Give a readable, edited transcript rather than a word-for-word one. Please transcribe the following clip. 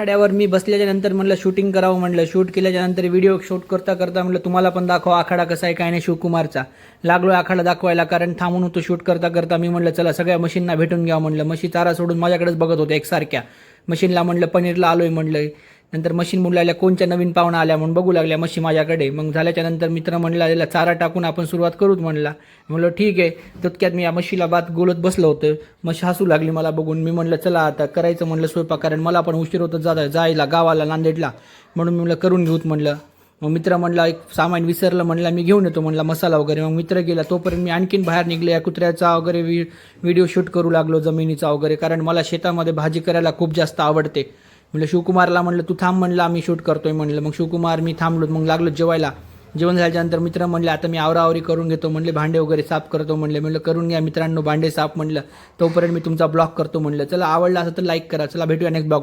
आखाड्यावर मी बसल्याच्या नंतर म्हणलं शूटिंग करावं, म्हणलं शूट केल्याच्या नंतर व्हिडिओ शूट करता करता म्हणलं तुम्हाला पण दाखवा आखाडा कसा आहे काय नाही शिवकुमारचा. लागलो आखाडा दाखवायला, कारण थांबून होतो शूट करता करता. मी म्हणलं चला सगळ्या मशीनना भेटून घ्यावं, म्हणलं मशी चारा सोडून माझ्याकडेच बघत होते एकसारख्या. मशीनला म्हणलं पनीरला आलोय म्हणलं. नंतर मशीन मुलाल्या कोणच्या नवीन पाहुणा आल्या म्हणून बघू लागल्या मशी माझ्याकडे. मग झाल्याच्या नंतर मित्र म्हणला याला चारा टाकून आपण सुरुवात करूच म्हणला. म्हणलं ठीक आहे. तितक्यात मी या म्हशीला बात बोलत बसलो होतं. म्हशी हसू लागली मला बघून. मी म्हणलं चला आता करायचं म्हणलं स्वयंपाक, कारण मला पण उशीर होतं जायला गावाला नांदेडला, म्हणून मी म्हणलं करून घेऊत म्हणलं. मग मित्र म्हणला एक सामान विसरलं म्हणला मी घेऊन येतो म्हणला मसाला वगैरे. मग मित्र गेला, तोपर्यंत मी आणखीन बाहेर निघले. या कुत्र्याचा वगैरे व्हिडिओ शूट करू लागलो, जमिनीचा वगैरे, कारण मला शेतामध्ये भाजी करायला खूप जास्त आवडते. म्हणलं शिवकुमारला म्हणलं तू थांब म्हणलं आम्ही शूट करतोय म्हणलं. मग शिवकुमार मी थांबलो. मग लागलो जेवायला. जेवण झाल्याच्यानंतर मित्र म्हणले आता मी आवरावरी करून घेतो म्हणले, भांडे वगैरे साफ करतो म्हणले. म्हणलं करून घ्या मित्रांनो भांडे साफ म्हणलं, तोपर्यंत मी तुमचा ब्लॉग करतो म्हणलं. चला आवडला असं तर लाईक करा. चला भेटूया नेक्स्ट ब्लॉग.